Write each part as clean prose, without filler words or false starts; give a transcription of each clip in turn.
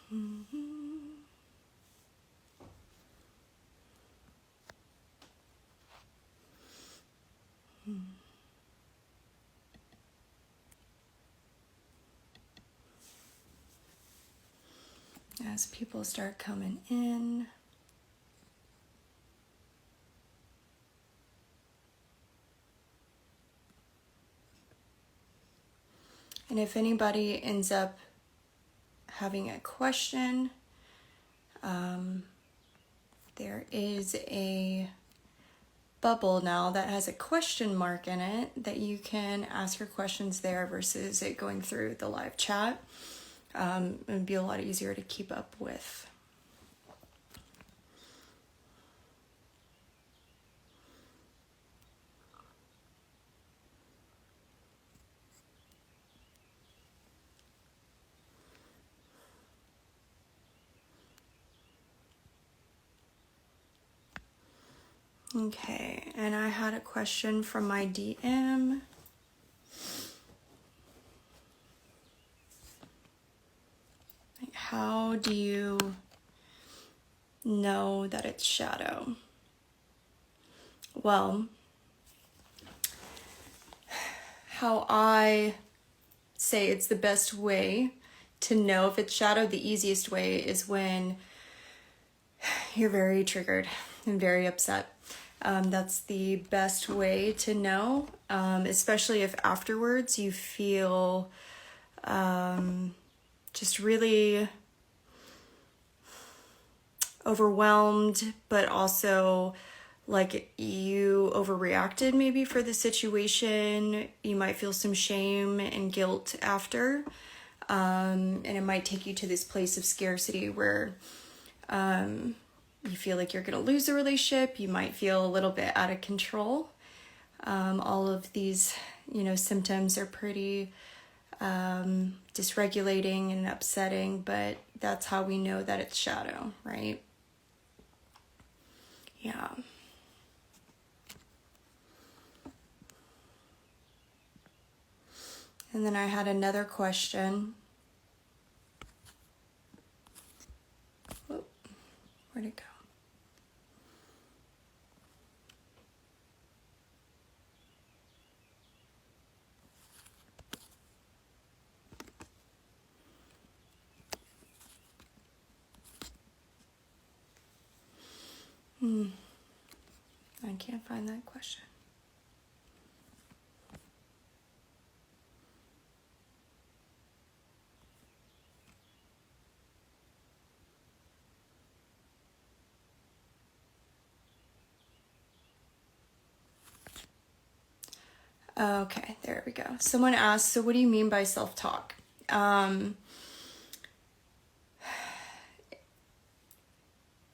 As people start coming in, and if anybody ends up having a question, there is a bubble now that has a question mark in it that you can ask your questions there versus it going through the live chat. It would be a lot easier to keep up with. Okay, and I had a question from my DM. How do you know that it's shadow? Well, how I say it's the best way to know if it's shadow, the easiest way is when you're very triggered and very upset. That's the best way to know, especially if afterwards you feel just really overwhelmed, but also like you overreacted maybe for the situation. You might feel some shame and guilt after, and it might take you to this place of scarcity where you feel like you're going to lose the relationship. You might feel a little bit out of control. All of these, symptoms are pretty dysregulating and upsetting, but that's how we know that it's shadow, right? Yeah. And then I had another question. Whoa, where'd it go? I can't find that question. Okay, there we go. Someone asked, so what do you mean by self-talk?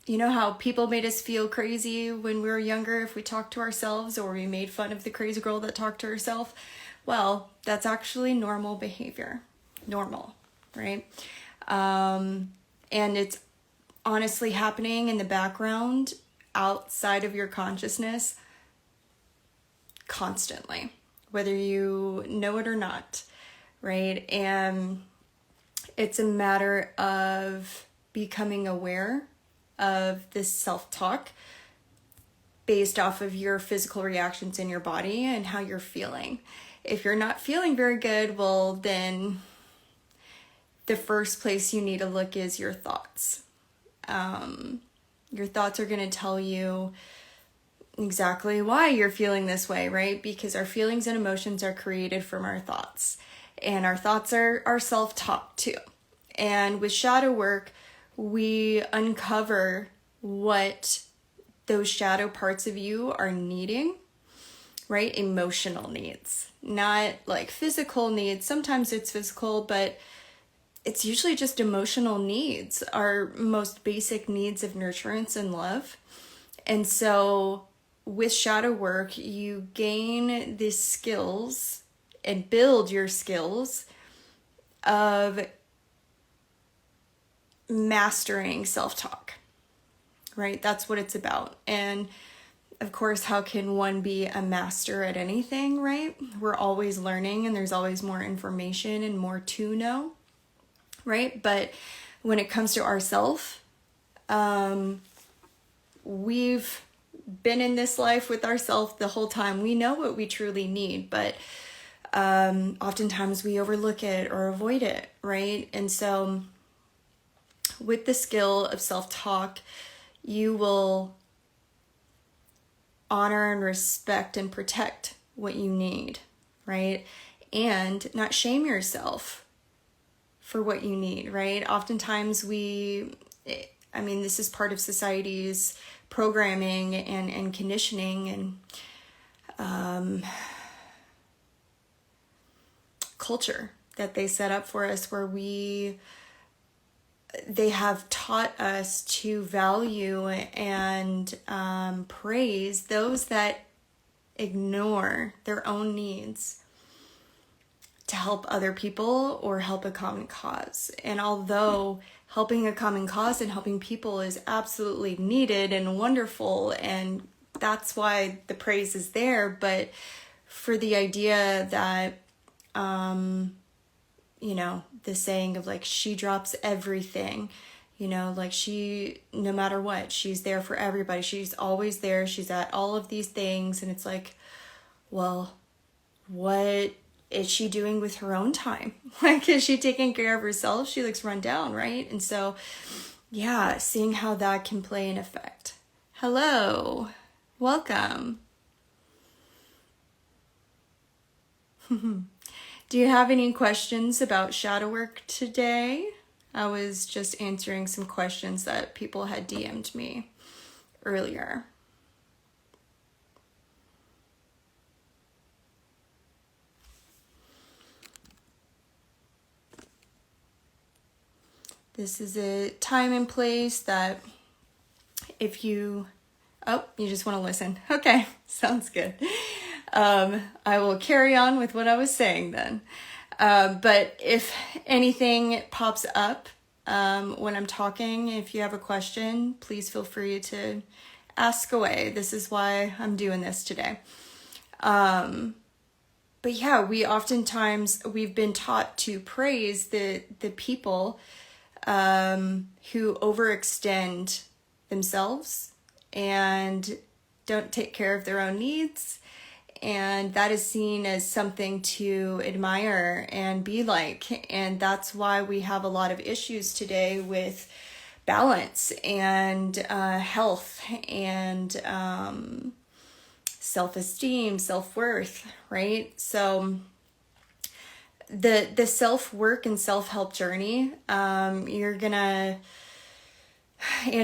You know how people made us feel crazy when we were younger if we talked to ourselves, or we made fun of the crazy girl that talked to herself? Well, that's actually normal behavior. Normal, right? And it's honestly happening in the background outside of your consciousness constantly, whether you know it or not, right? And it's a matter of becoming aware of this self-talk based off of your physical reactions in your body and how you're feeling. If you're not feeling very good, well, then the first place you need to look is your thoughts. Your thoughts are going to tell you exactly why you're feeling this way, right? Because our feelings and emotions are created from our thoughts, and our thoughts are our self-talk too. And with shadow work, we uncover what those shadow parts of you are needing, right? Emotional needs, not like physical needs. Sometimes it's physical, but it's usually just emotional needs, our most basic needs of nurturance and love. And so with shadow work, you gain these skills and build your skills of mastering self-talk, right? That's what it's about. And of course, how can one be a master at anything, right? We're always learning, and there's always more information and more to know, right? But when it comes to ourself, we've been in this life with ourselves the whole time. We know what we truly need, but oftentimes we overlook it or avoid it, right? And so with the skill of self-talk, you will honor and respect and protect what you need, right? And not shame yourself for what you need, right? Oftentimes this is part of society's programming and conditioning and culture that they set up for us, where they have taught us to value and praise those that ignore their own needs to help other people or help a common cause. And although helping a common cause and helping people is absolutely needed and wonderful, and that's why the praise is there, but for the idea that the saying of like, she drops everything, like no matter what, she's there for everybody. She's always there. She's at all of these things. And it's like, well, what is she doing with her own time? Like, is she taking care of herself? She looks run down, right? And so, yeah, seeing how that can play an effect. Hello, welcome. Do you have any questions about shadow work today? I was just answering some questions that people had DM'd me earlier. This is a time and place that if you just want to listen. Okay, sounds good. I will carry on with what I was saying then. But if anything pops up when I'm talking, if you have a question, please feel free to ask away. This is why I'm doing this today. But yeah, we've been taught to praise the people who overextend themselves and don't take care of their own needs. And that is seen as something to admire and be like. And that's why we have a lot of issues today with balance and health and self-esteem, self-worth, right? So the self-work and self-help journey, and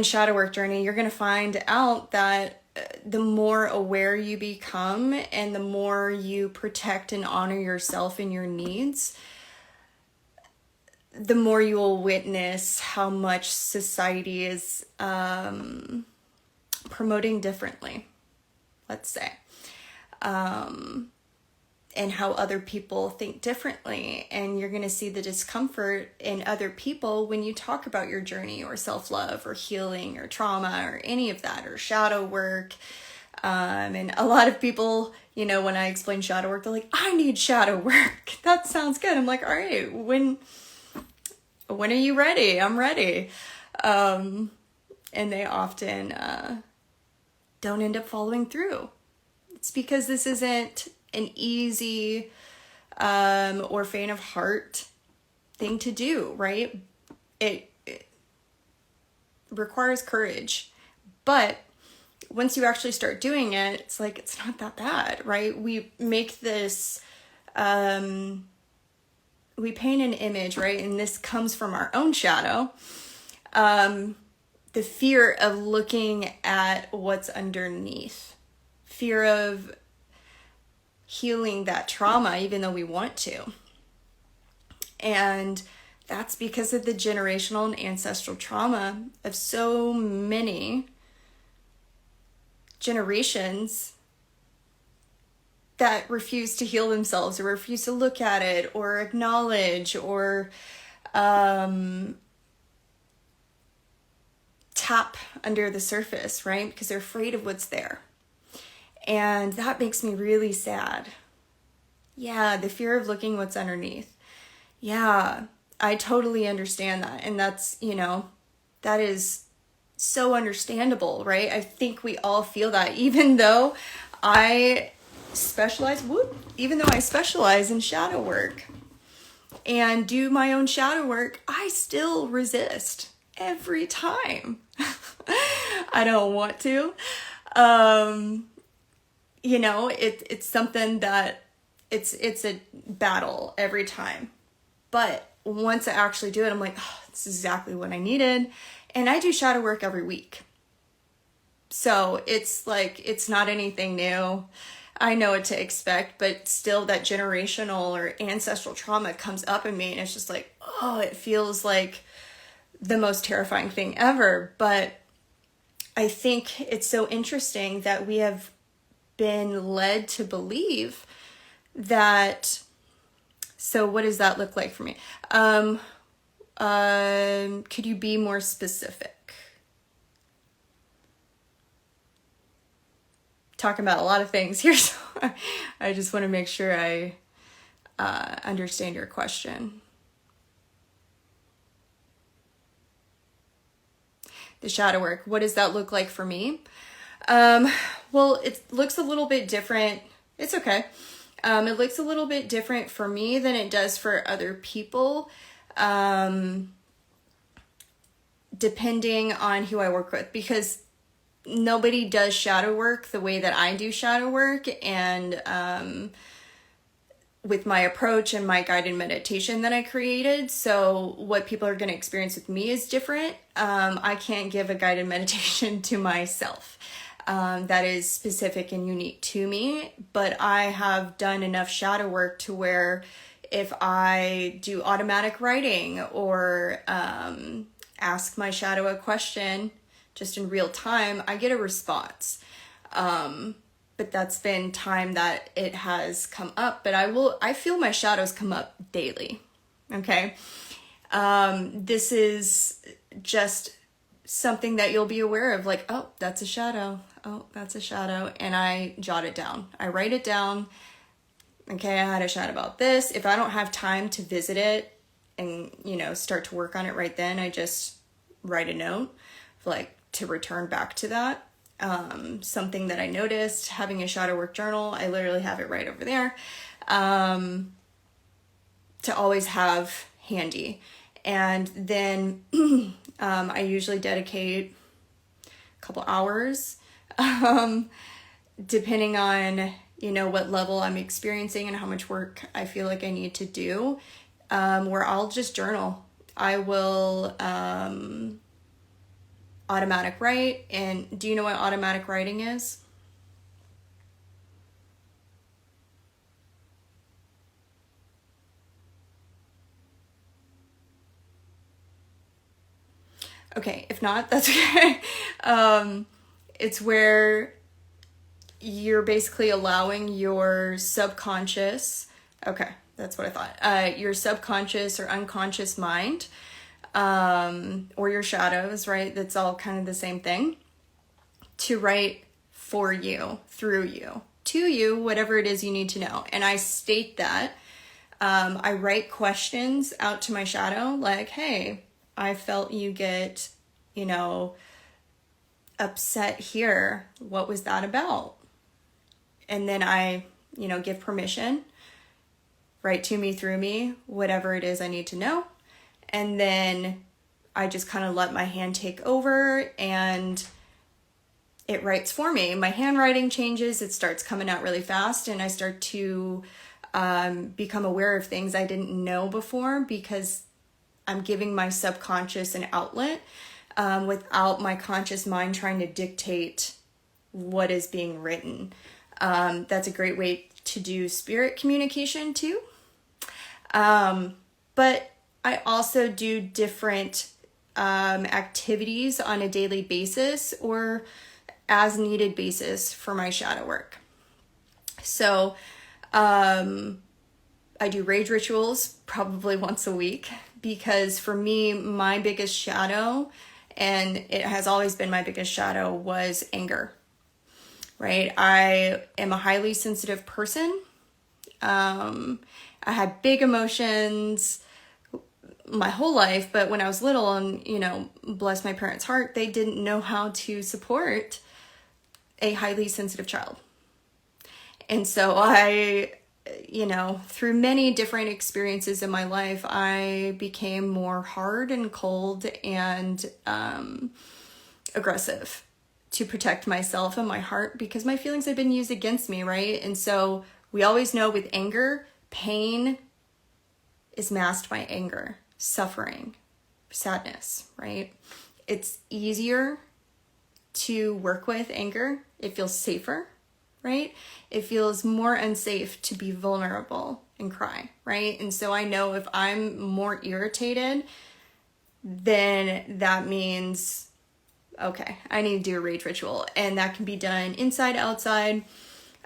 shadow work journey, you're gonna find out that the more aware you become and the more you protect and honor yourself and your needs, the more you will witness how much society is promoting differently, let's say, and how other people think differently. And you're going to see the discomfort in other people when you talk about your journey or self-love or healing or trauma or any of that, or shadow work. And a lot of people, when I explain shadow work, they're like, I need shadow work. That sounds good. I'm like, all right, when are you ready? I'm ready. And they often don't end up following through. It's because this isn't an easy or faint of heart thing to do, right? It requires courage. But once you actually start doing it, it's like, it's not that bad, right? We make this, we paint an image, right? And this comes from our own shadow. The fear of looking at what's underneath, fear of healing that trauma, even though we want to. And that's because of the generational and ancestral trauma of so many generations that refuse to heal themselves or refuse to look at it or acknowledge or tap under the surface, right? Because they're afraid of what's there. And that makes me really sad. Yeah, the fear of looking what's underneath. Yeah, I totally understand that. And that's, that is so understandable, right? I think we all feel that, even though I specialize in shadow work and do my own shadow work, I still resist every time. I don't want to. It's something that it's a battle every time. But once I actually do it, I'm like, oh, this is exactly what I needed. And I do shadow work every week. So it's like, it's not anything new. I know what to expect, but still that generational or ancestral trauma comes up in me, and it's just like, oh, it feels like the most terrifying thing ever. But I think it's so interesting that we have been led to believe that. So what does that look like for me? Could you be more specific? Talking about a lot of things here, so I just want to make sure I understand your question. The shadow work, what does that look like for me? Well, it looks a little bit different. It's okay. It looks a little bit different for me than it does for other people, depending on who I work with, because nobody does shadow work the way that I do shadow work, and with my approach and my guided meditation that I created. So what people are going to experience with me is different. I can't give a guided meditation to myself. That is specific and unique to me, but I have done enough shadow work to where if I do automatic writing or ask my shadow a question just in real time, I get a response. But that's been time that it has come up, but I feel my shadows come up daily. Okay. This is just something that you'll be aware of, like, oh, that's a shadow. Oh, that's a shadow. And I jot it down. I write it down. Okay, I had a shadow about this. If I don't have time to visit it and, start to work on it right then, I just write a note, like, to return back to that. Something that I noticed, having a shadow work journal, I literally have it right over there, to always have handy. And then I usually dedicate a couple hours, depending on, what level I'm experiencing and how much work I feel like I need to do, where I'll just journal. I will automatic write. And do you know what automatic writing is? Okay, if not, that's okay. It's where you're basically allowing your subconscious, okay, that's what I thought, your subconscious or unconscious mind, or your shadows, right? That's all kind of the same thing, to write for you, through you, to you, whatever it is you need to know. And I state that. I write questions out to my shadow, like, hey, I felt you get, upset here. What was that about? And then I, give permission, write to me, through me, whatever it is I need to know. And then I just kind of let my hand take over and it writes for me. My handwriting changes. It starts coming out really fast, and I start to become aware of things I didn't know before, because I'm giving my subconscious an outlet without my conscious mind trying to dictate what is being written. That's a great way to do spirit communication too. But I also do different activities on a daily basis or as needed basis for my shadow work. So I do rage rituals probably once a week, because for me, my biggest shadow, and it has always been my biggest shadow, was anger, right? I am a highly sensitive person. I had big emotions. my whole life, but when I was little, and, you know, bless my parents' heart, they didn't know how to support a highly sensitive child. And so I, you know, through many different experiences in my life, I became more hard and cold and aggressive to protect myself and my heart, because my feelings had been used against me, right? And so we always know with anger, pain is masked by anger, suffering, sadness, right? It's easier to work with anger. It feels safer, right? It feels more unsafe to be vulnerable and cry, right? And so I know if I'm more irritated, then that means, okay, I need to do a rage ritual. And that can be done inside, outside.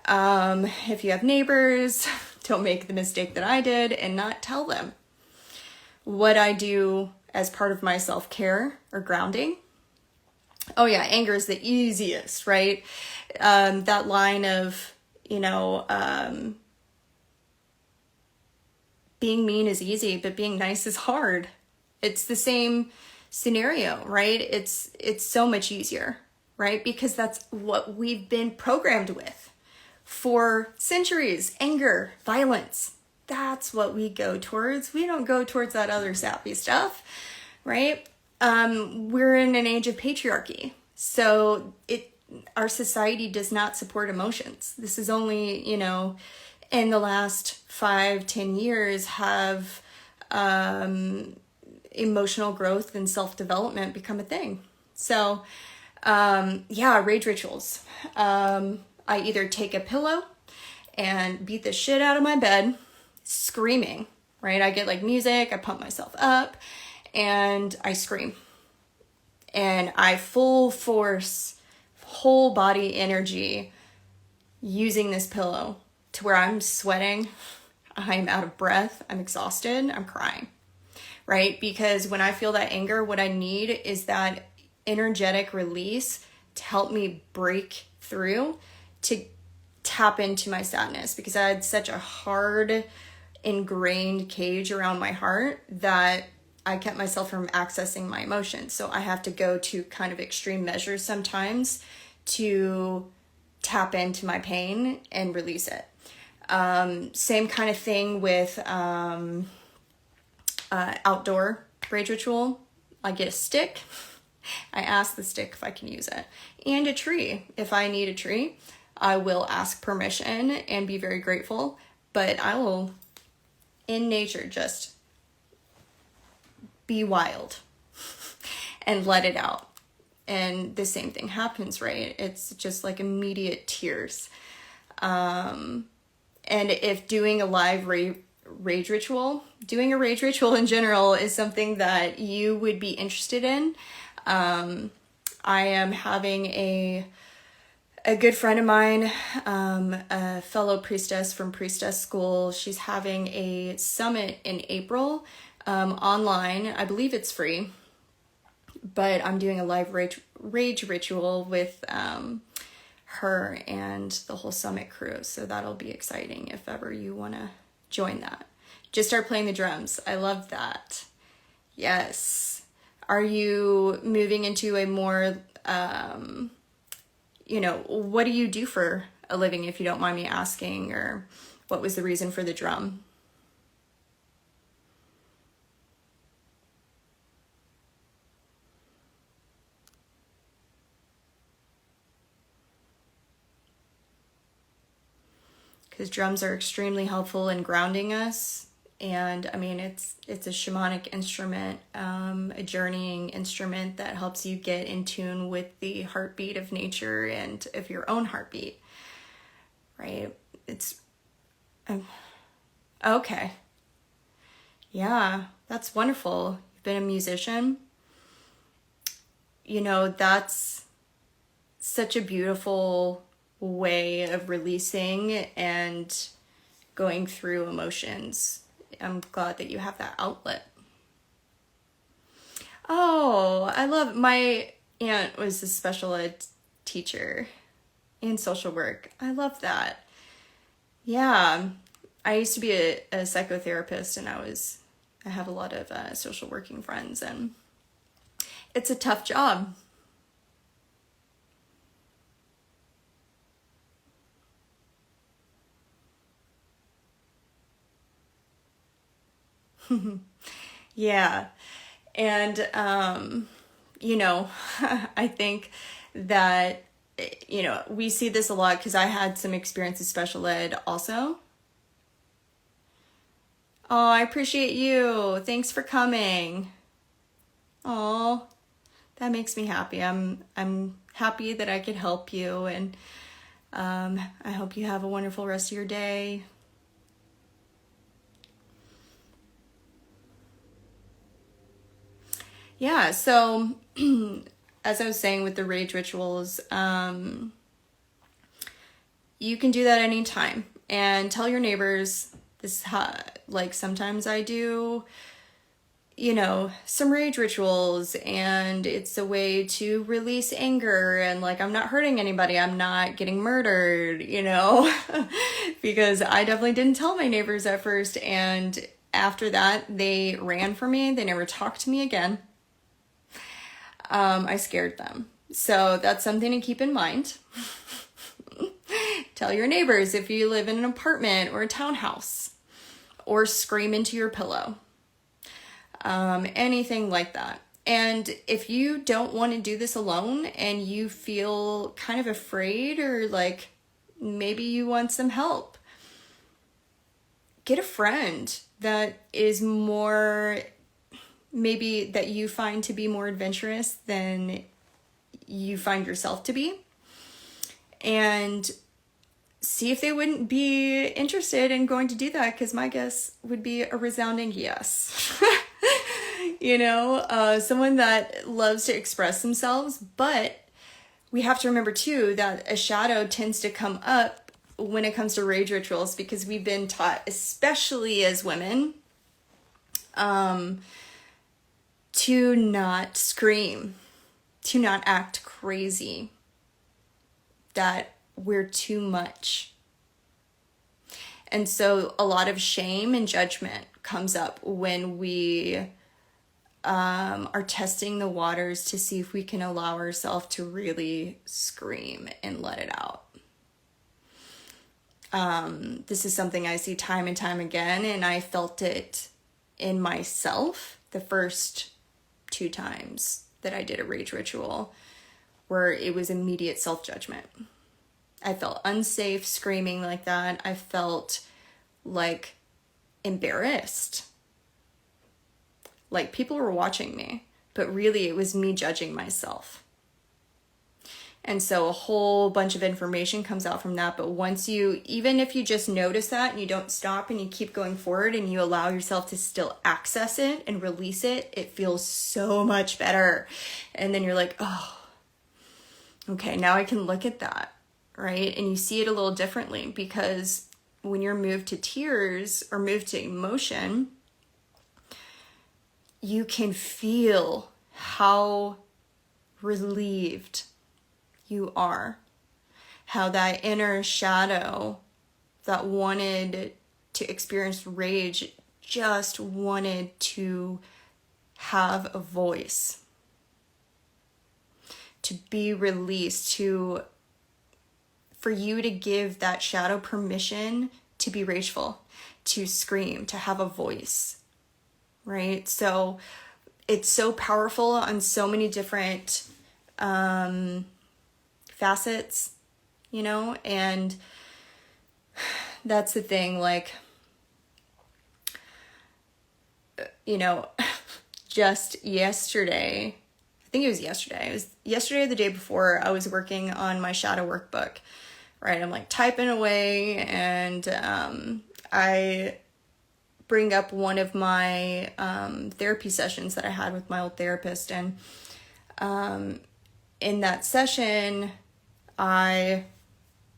If you have neighbors, don't make the mistake that I did and not tell them. What I do as part of my self-care or grounding. Oh yeah, anger is the easiest, right? That line of, you know, being mean is easy, but being nice is hard. It's the same scenario, right? It's so much easier, right? Because that's what we've been programmed with for centuries. Anger, violence. That's what we go towards. We don't go towards that other sappy stuff, right? We're in an age of patriarchy. So our society does not support emotions. This is only, you know, in the last 5-10 years have emotional growth and self-development become a thing. So, yeah, rage rituals. I either take a pillow and beat the shit out of my bed, screaming, right? I get like music, I pump myself up, and I scream. And I full force, whole body energy using this pillow to where I'm sweating, I'm out of breath, I'm exhausted, I'm crying, right? Because when I feel that anger, what I need is that energetic release to help me break through, to tap into my sadness, because I had such a hard, ingrained cage around my heart that I kept myself from accessing my emotions. So I have to go to kind of extreme measures sometimes to tap into my pain and release it. Same kind of thing with outdoor rage ritual. I get a stick. I ask the stick if I can use it. And a tree. If I need a tree, I will ask permission and be very grateful. But I will, in nature, just be wild and let it out. And the same thing happens, right? It's just like immediate tears. And if doing a live rage ritual, doing a rage ritual in general is something that you would be interested in, I am having a good friend of mine, a fellow priestess from priestess school. She's having a summit in April, online. I believe it's free, but I'm doing a live rage ritual with her and the whole summit crew. So that'll be exciting if ever you want to join that. Just start playing the drums. I love that. Yes. Are you moving into a more, you know, what do you do for a living, if you don't mind me asking, or what was the reason for the drum? Because drums are extremely helpful in grounding us. And I mean, it's a shamanic instrument, a journeying instrument that helps you get in tune with the heartbeat of nature and of your own heartbeat, right? It's, okay. Yeah, that's wonderful. You've been a musician. You know, that's such a beautiful way of releasing and going through emotions. I'm glad that you have that outlet. Oh, I love, my aunt was a special ed teacher in social work. I love that. Yeah, I used to be a psychotherapist, and I was I have a lot of social working friends, and it's a tough job. Yeah. And, I think that, we see this a lot because I had some experience with special ed also. Oh, I appreciate you. Thanks for coming. Oh, that makes me happy. I'm happy that I could help you, and I hope you have a wonderful rest of your day. Yeah, so as I was saying with the rage rituals, you can do that anytime, and tell your neighbors this is how, like, sometimes I do, some rage rituals, and it's a way to release anger, and like, I'm not hurting anybody, I'm not getting murdered, because I definitely didn't tell my neighbors at first, and after that, they ran from me. They never talked to me again. I scared them. So that's something to keep in mind. Tell your neighbors if you live in an apartment or a townhouse, or scream into your pillow. Anything like that. And if you don't want to do this alone and you feel kind of afraid, or like maybe you want some help, get a friend that is more, maybe that you find to be more adventurous than you find yourself to be, and see if they wouldn't be interested in going to do that, because my guess would be a resounding yes. Someone that loves to express themselves, but we have to remember too that a shadow tends to come up when it comes to rage rituals, because we've been taught, especially as women, to not scream, to not act crazy, that we're too much. And so a lot of shame and judgment comes up when we are testing the waters to see if we can allow ourselves to really scream and let it out. This is something I see time and time again, and I felt it in myself the first 2 times that I did a rage ritual, where it was immediate self-judgment. I felt unsafe screaming like that. I felt like embarrassed. Like people were watching me, but really it was me judging myself. And so a whole bunch of information comes out from that. But once even if you just notice that and you don't stop and you keep going forward and you allow yourself to still access it and release it, it feels so much better. And then you're like, oh, okay, now I can look at that, right? And you see it a little differently, because when you're moved to tears or moved to emotion, you can feel how relieved you are, how that inner shadow that wanted to experience rage just wanted to have a voice, to be released, for you to give that shadow permission to be rageful, to scream, to have a voice, right? So it's so powerful on so many different facets, and that's the thing, like, just yesterday, I think it was yesterday or the day before, I was working on my shadow workbook, right? I'm like typing away, and I bring up one of my therapy sessions that I had with my old therapist, and in that session,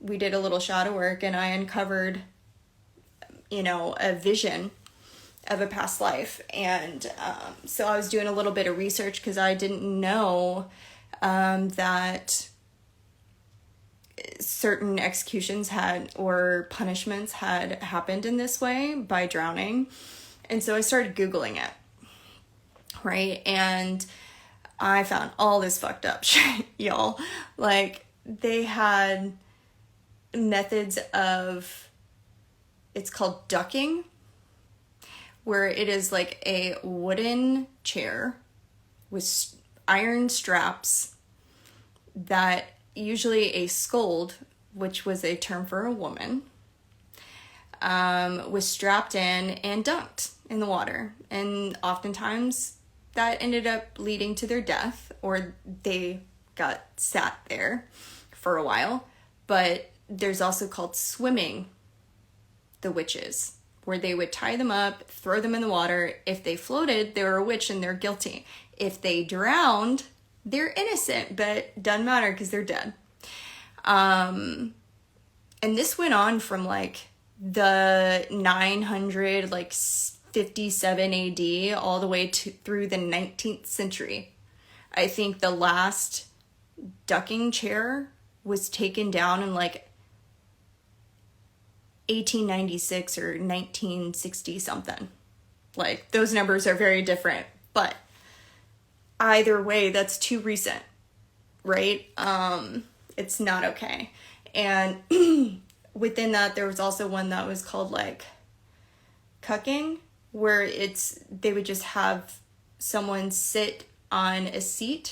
we did a little shadow work, and I uncovered, a vision of a past life. And so I was doing a little bit of research, because I didn't know that certain executions or punishments had happened in this way, by drowning. And so I started Googling it, right? And I found all this fucked up shit, y'all. Like, they had methods of, it's called ducking, where it is like a wooden chair with iron straps that usually a scold, which was a term for a woman, was strapped in and dunked in the water. And oftentimes that ended up leading to their death, or they got sat there for a while. But there's also called swimming the witches, where they would tie them up, throw them in the water. If they floated, they were a witch and they're guilty. If they drowned, they're innocent, but doesn't matter because they're dead. And this went on from like the 900, like 57 AD, all the way to through the 19th century. I think the last ducking chair was taken down in like 1896 or 1960 something. Like, those numbers are very different, but either way, that's too recent, right? It's not okay. And within that, there was also one that was called like cucking, where they would just have someone sit on a seat